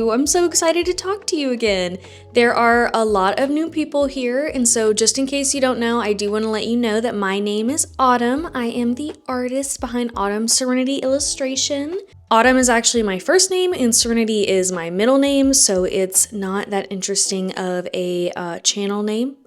Hello, I'm so excited to talk to you again. There are a lot of new people here, and so just in case you don't know, I do want to let you know that my name is Autumn. I am the artist behind Autumn's Serenity illustration. Autumn is actually my first name and Serenity is my middle name, so it's not that interesting of a channel name.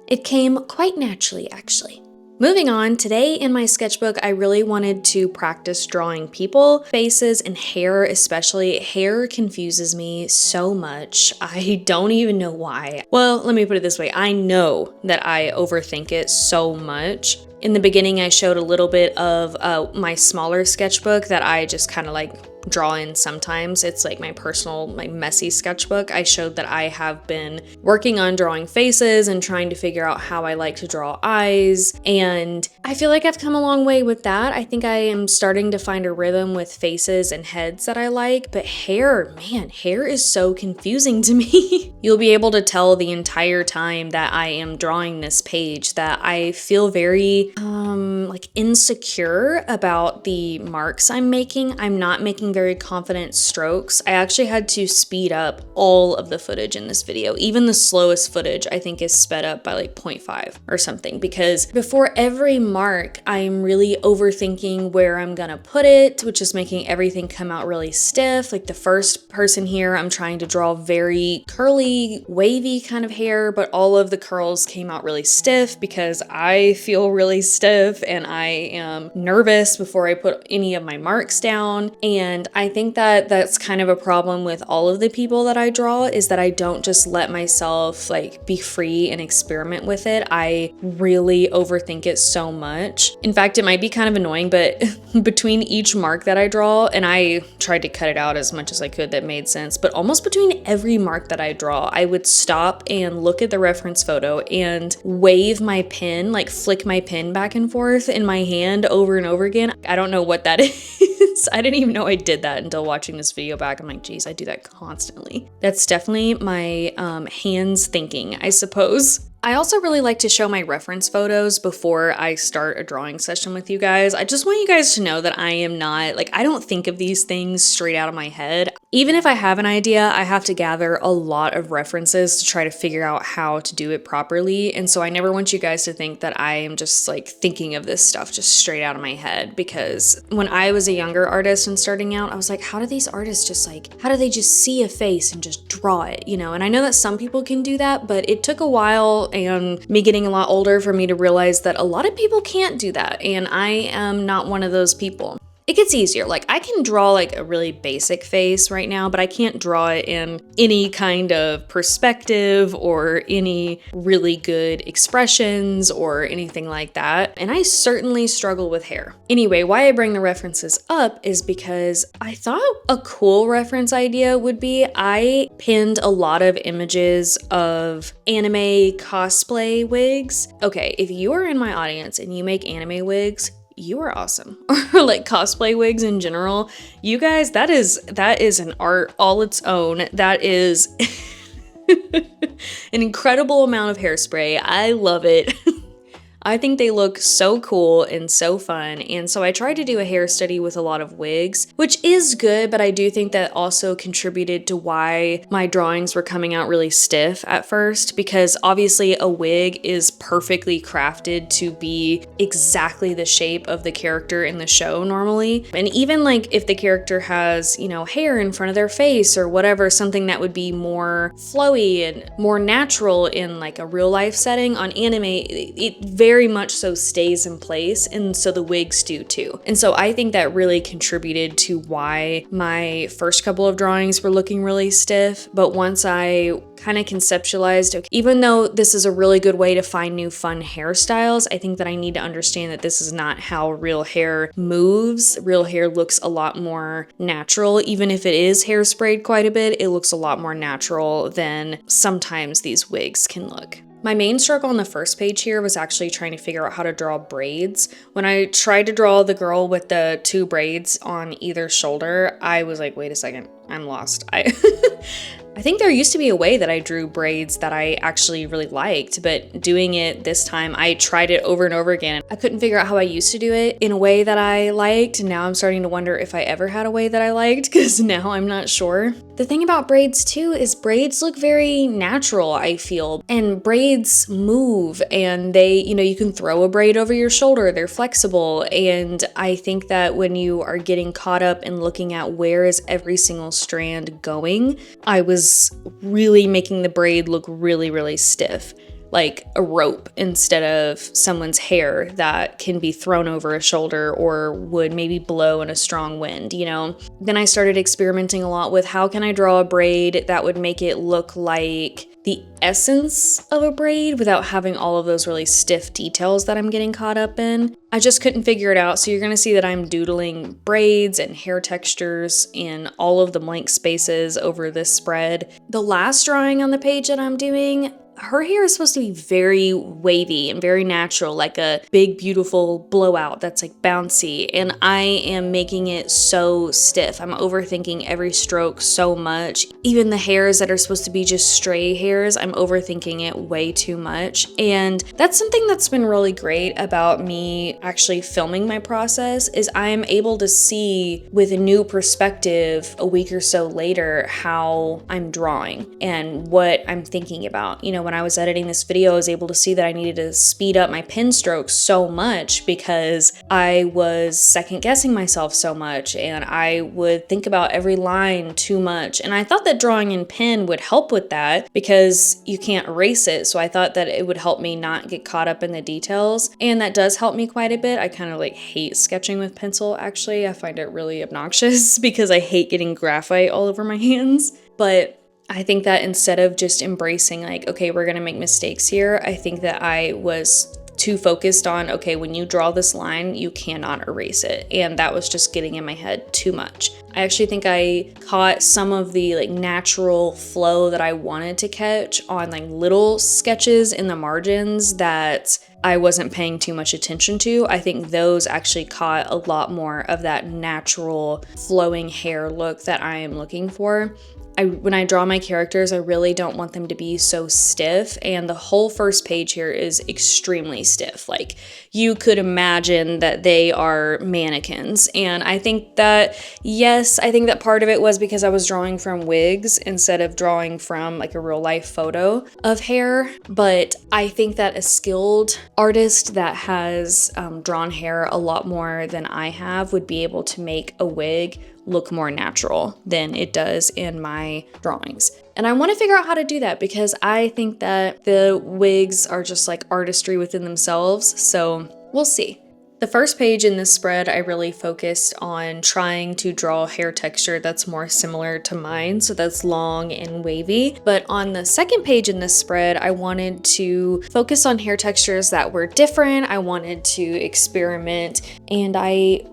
It came quite naturally, actually. Moving on, today in my sketchbook, I really wanted to practice drawing people, faces, and hair especially. Hair confuses me so much. I don't even know why. Well, let me put it this way. I know that I overthink it so much. In the beginning, I showed a little bit of my smaller sketchbook that I just kind of like draw in sometimes. It's like my personal, my messy sketchbook. I showed that I have been working on drawing faces and trying to figure out how I like to draw eyes. And I feel like I've come a long way with that. I think I am starting to find a rhythm with faces and heads that I like, but hair, man, hair is so confusing to me. You'll be able to tell the entire time that I am drawing this page that I feel very like insecure about the marks I'm making. I'm not making very confident strokes. I actually had to speed up all of the footage in this video. Even the slowest footage I think is sped up by like 0.5 or something, because before every mark I'm really overthinking where I'm gonna put it, which is making everything come out really stiff. Like the first person here, I'm trying to draw very curly, wavy kind of hair, but all of the curls came out really stiff because I feel really stiff and I am nervous before I put any of my marks down. And I think that that's kind of a problem with all of the people that I draw, is that I don't just let myself like be free and experiment with it. I really overthink it so much. In fact, it might be kind of annoying, but between each mark that I draw, and I tried to cut it out as much as I could that made sense, but almost between every mark that I draw, I would stop and look at the reference photo and wave my pen, like flick my pen back and forth in my hand over and over again. I don't know what that is. I didn't even know I did that until watching this video back. I'm like, geez, I do that constantly. That's definitely my hands thinking, I suppose. I also really like to show my reference photos before I start a drawing session with you guys. I just want you guys to know that I am not, like, I don't think of these things straight out of my head. Even if I have an idea, I have to gather a lot of references to try to figure out how to do it properly. And so I never want you guys to think that I am just like thinking of this stuff just straight out of my head, because when I was a younger artist and starting out, I was like, how do these artists just like, how do they just see a face and just draw it, you know? And I know that some people can do that, but it took a while and me getting a lot older for me to realize that a lot of people can't do that, and I am not one of those people. It gets easier. Like I can draw like a really basic face right now, but I can't draw it in any kind of perspective or any really good expressions or anything like that. And I certainly struggle with hair. Anyway, why I bring the references up is because I thought a cool reference idea would be, I pinned a lot of images of anime cosplay wigs. Okay, if you are in my audience and you make anime wigs, you are awesome. Or like cosplay wigs in general. You guys, that is an art all its own. That is an incredible amount of hairspray. I love it. I think they look so cool and so fun, and so I tried to do a hair study with a lot of wigs, which is good, but I do think that also contributed to why my drawings were coming out really stiff at first, because obviously a wig is perfectly crafted to be exactly the shape of the character in the show normally. And even like if the character has, you know, hair in front of their face or whatever, something that would be more flowy and more natural in like a real life setting, on anime, it very much so stays in place, and so the wigs do too. And so I think that really contributed to why my first couple of drawings were looking really stiff. But once I kind of conceptualized, okay, even though this is a really good way to find new fun hairstyles, I think that I need to understand that this is not how real hair moves. Real hair looks a lot more natural. Even if it is hairsprayed quite a bit, it looks a lot more natural than sometimes these wigs can look. My main struggle on the first page here was actually trying to figure out how to draw braids. When I tried to draw the girl with the 2 braids on either shoulder, I was like, wait a second, I'm lost. I think there used to be a way that I drew braids that I actually really liked, but doing it this time, I tried it over and over again. I couldn't figure out how I used to do it in a way that I liked, and now I'm starting to wonder if I ever had a way that I liked, because now I'm not sure. The thing about braids too is braids look very natural, I feel, and braids move and they, you can throw a braid over your shoulder, they're flexible. And I think that when you are getting caught up in looking at where is every single strand going, I was really making the braid look really, really stiff, like a rope instead of someone's hair that can be thrown over a shoulder or would maybe blow in a strong wind, Then I started experimenting a lot with how can I draw a braid that would make it look like the essence of a braid without having all of those really stiff details that I'm getting caught up in. I just couldn't figure it out, so you're gonna see that I'm doodling braids and hair textures in all of the blank spaces over this spread. The last drawing on the page that I'm doing, her hair is supposed to be very wavy and very natural, like a big, beautiful blowout that's like bouncy. And I am making it so stiff. I'm overthinking every stroke so much. Even the hairs that are supposed to be just stray hairs, I'm overthinking it way too much. And that's something that's been really great about me actually filming my process is I'm able to see with a new perspective a week or so later how I'm drawing and what I'm thinking about. When I was editing this video, I was able to see that I needed to speed up my pen strokes so much because I was second guessing myself so much and I would think about every line too much. And I thought that drawing in pen would help with that because you can't erase it. So I thought that it would help me not get caught up in the details. And that does help me quite a bit. I kind of hate sketching with pencil, actually. I find it really obnoxious because I hate getting graphite all over my hands. But I think that instead of just embracing okay, we're gonna make mistakes here, I think that I was too focused on, okay, when you draw this line, you cannot erase it. And that was just getting in my head too much. I actually think I caught some of the natural flow that I wanted to catch on little sketches in the margins that I wasn't paying too much attention to. I think those actually caught a lot more of that natural flowing hair look that I am looking for. When I draw my characters, I really don't want them to be so stiff, and the whole first page here is extremely stiff. You could imagine that they are mannequins, and I think that, yes, I think that part of it was because I was drawing from wigs instead of drawing from a real life photo of hair, but I think that a skilled artist that has drawn hair a lot more than I have would be able to make a wig look more natural than it does in my drawings. And I want to figure out how to do that because I think that the wigs are just artistry within themselves. So we'll see. The first page in this spread, I really focused on trying to draw hair texture that's more similar to mine, so that's long and wavy. But on the second page in this spread, I wanted to focus on hair textures that were different. I wanted to experiment, and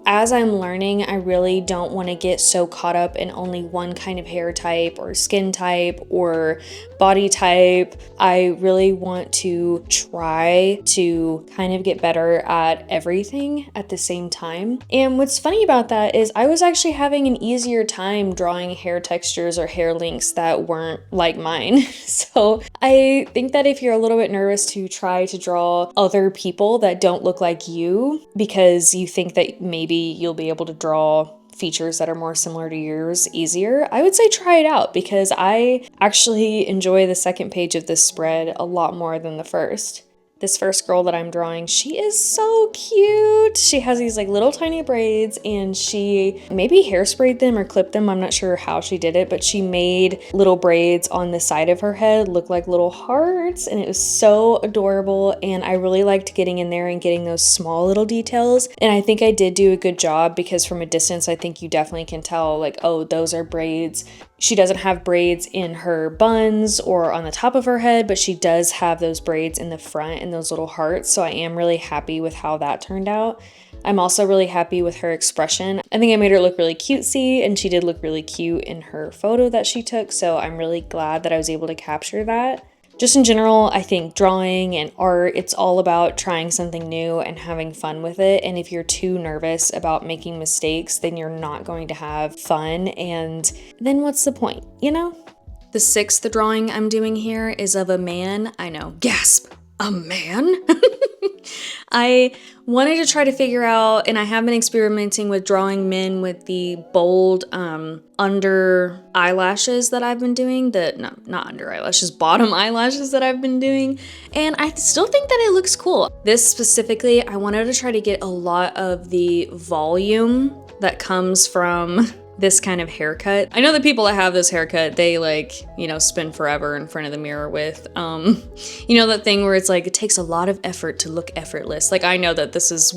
as I'm learning, I really don't want to get so caught up in only one kind of hair type or skin type or body type. I really want to try to kind of get better at everything at the same time. And what's funny about that is I was actually having an easier time drawing hair textures or hair lengths that weren't like mine. So I think that if you're a little bit nervous to try to draw other people that don't look like you because you think that maybe you'll be able to draw features that are more similar to yours easier, I would say try it out because I actually enjoy the second page of this spread a lot more than the first. This first girl that I'm drawing, she is so cute. She has these little tiny braids and she maybe hairsprayed them or clipped them. I'm not sure how she did it, but she made little braids on the side of her head look like little hearts and it was so adorable. And I really liked getting in there and getting those small little details. And I think I did do a good job because from a distance, I think you definitely can tell oh, those are braids. She doesn't have braids in her buns or on the top of her head, but she does have those braids in the front and those little hearts. So I am really happy with how that turned out. I'm also really happy with her expression. I think I made her look really cutesy and she did look really cute in her photo that she took. So I'm really glad that I was able to capture that. Just in general, I think drawing and art, it's all about trying something new and having fun with it. And if you're too nervous about making mistakes, then you're not going to have fun. And then what's the point, The sixth drawing I'm doing here is of a man. I know, gasp, a man? I wanted to try to figure out, and I have been experimenting with drawing men with the bold under eyelashes that I've been doing, not under eyelashes, bottom eyelashes that I've been doing, and I still think that it looks cool. This specifically, I wanted to try to get a lot of the volume that comes from this kind of haircut. I know the people that have this haircut, they spend forever in front of the mirror with, that thing where it's like, it takes a lot of effort to look effortless. Like, I know that this is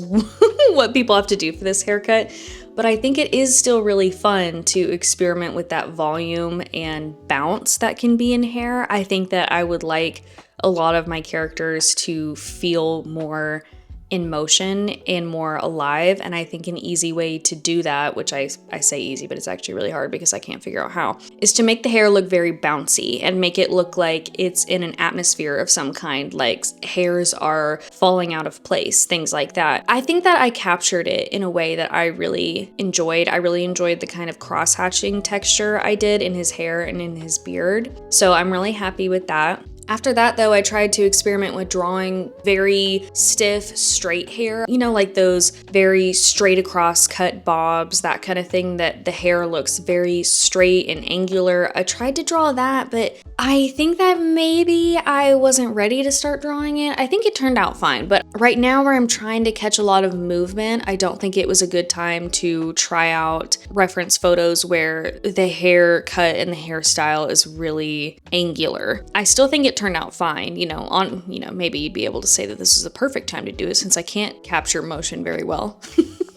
what people have to do for this haircut, but I think it is still really fun to experiment with that volume and bounce that can be in hair. I think that I would like a lot of my characters to feel more in motion and more alive, and I think an easy way to do that, which I say easy, but it's actually really hard because I can't figure out how, is to make the hair look very bouncy and make it look like it's in an atmosphere of some kind, like hairs are falling out of place, things like that. I think that I captured it in a way that I really enjoyed. I really enjoyed the kind of cross-hatching texture I did in his hair and in his beard, so I'm really happy with that. After that, though, I tried to experiment with drawing very stiff, straight hair, like those very straight across cut bobs, that kind of thing, that the hair looks very straight and angular. I tried to draw that, but I think that maybe I wasn't ready to start drawing it. I think it turned out fine, but right now where I'm trying to catch a lot of movement, I don't think it was a good time to try out reference photos where the haircut and the hairstyle is really angular. I still think it turned out fine, maybe you'd be able to say that this is the perfect time to do it since I can't capture motion very well.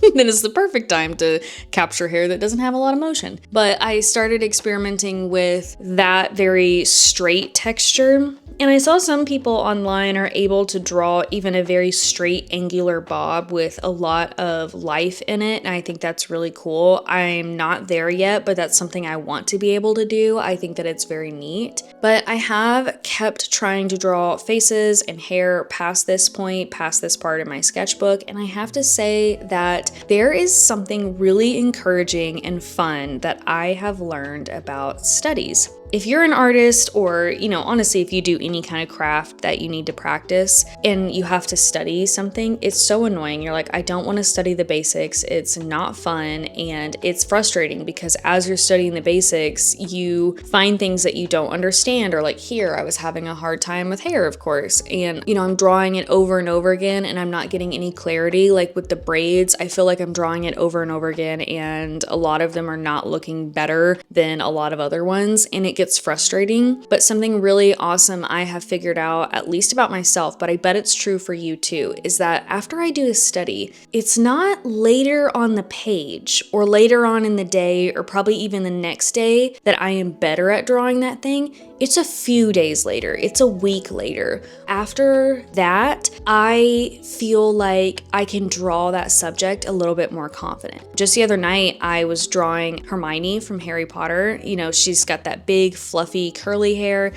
Then it's the perfect time to capture hair that doesn't have a lot of motion. But I started experimenting with that very straight texture. And I saw some people online are able to draw even a very straight angular bob with a lot of life in it. And I think that's really cool. I'm not there yet, but that's something I want to be able to do. I think that it's very neat. But I have kept trying to draw faces and hair past this point, past this part in my sketchbook. And I have to say that there is something really encouraging and fun that I have learned about studies. If you're an artist or, honestly, if you do any kind of craft that you need to practice and you have to study something, it's so annoying. You're like, I don't want to study the basics. It's not fun and it's frustrating because as you're studying the basics, you find things that you don't understand, or like here, I was having a hard time with hair, of course. And, I'm drawing it over and over again and I'm not getting any clarity. Like with the braids, I feel like I'm drawing it over and over again and a lot of them are not looking better than a lot of other ones. And it gets frustrating, but something really awesome I have figured out, at least about myself, but I bet it's true for you too, is that after I do a study, it's not later on the page or later on in the day or probably even the next day that I am better at drawing that thing. It's a few days later. It's a week later. After that, I feel like I can draw that subject a little bit more confident. Just the other night, I was drawing Hermione from Harry Potter. She's got that big, fluffy, curly hair.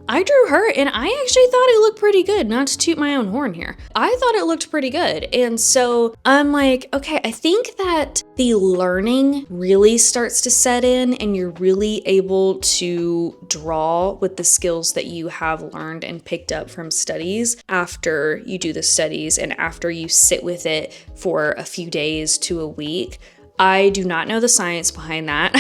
I drew her and I actually thought it looked pretty good, not to toot my own horn here. I thought it looked pretty good. And so I'm like, okay, I think that the learning really starts to set in and you're really able to draw with the skills that you have learned and picked up from studies after you do the studies and after you sit with it for a few days to a week. I do not know the science behind that.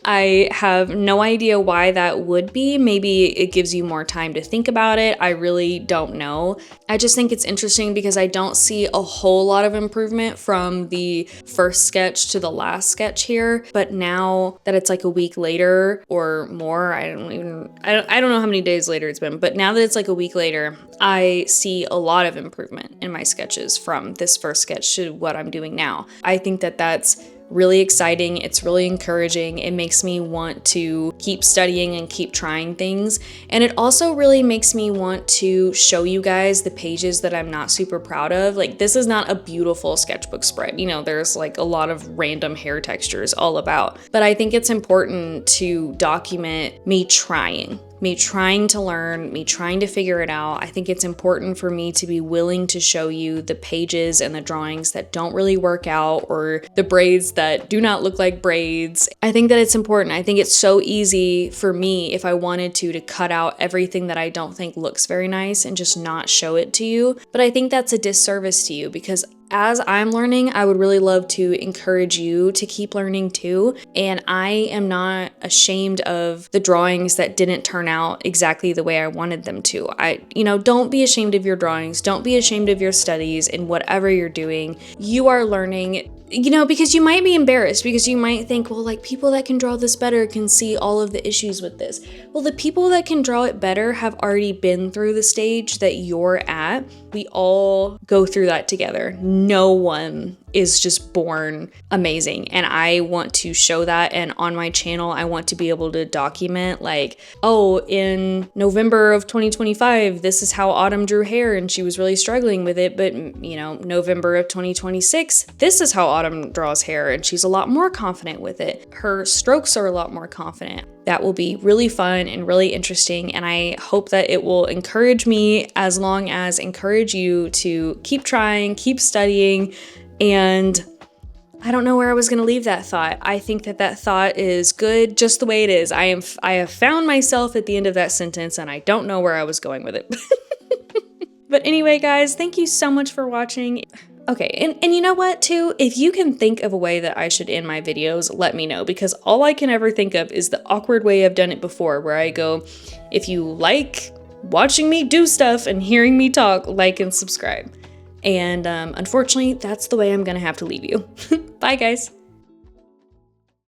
I have no idea why that would be. Maybe it gives you more time to think about it. I really don't know. I just think it's interesting because I don't see a whole lot of improvement from the first sketch to the last sketch here. But now that it's like a week later or more, I don't know how many days later it's been, but now that it's like a week later, I see a lot of improvement in my sketches from this first sketch to what I'm doing now. I think that that's really exciting. It's really encouraging. It makes me want to keep studying and keep trying things. And it also really makes me want to show you guys the pages that I'm not super proud of. Like, this is not a beautiful sketchbook spread. There's like a lot of random hair textures all about. But I think it's important to document me trying. me trying to learn, me trying to figure it out. I think it's important for me to be willing to show you the pages and the drawings that don't really work out, or the braids that do not look like braids. I think that it's important. I think it's so easy for me, if I wanted to cut out everything that I don't think looks very nice and just not show it to you. But I think that's a disservice to you, because as I'm learning, I would really love to encourage you to keep learning too. And I am not ashamed of the drawings that didn't turn out exactly the way I wanted them to. Don't be ashamed of your drawings. Don't be ashamed of your studies and whatever you're doing. You are learning. Because you might be embarrassed, because you might think, well, like, people that can draw this better can see all of the issues with this. Well, the people that can draw it better have already been through the stage that you're at. We all go through that together. No one is just born amazing. And I want to show that. And on my channel, I want to be able to document, like, oh, in November of 2025, this is how Autumn drew hair and she was really struggling with it. But, November of 2026, this is how Autumn draws hair and she's a lot more confident with it. Her strokes are a lot more confident. That will be really fun and really interesting. And I hope that it will encourage me, as long as encourage you to keep trying, keep studying. And I don't know where I was going to leave that thought. I think that thought is good just the way it is. I have found myself at the end of that sentence, and I don't know where I was going with it. But anyway, guys, thank you so much for watching. Okay, and you know what, too? If you can think of a way that I should end my videos, let me know, because all I can ever think of is the awkward way I've done it before, where I go, if you like watching me do stuff and hearing me talk, like and subscribe. And unfortunately, that's the way I'm gonna have to leave you. Bye, guys.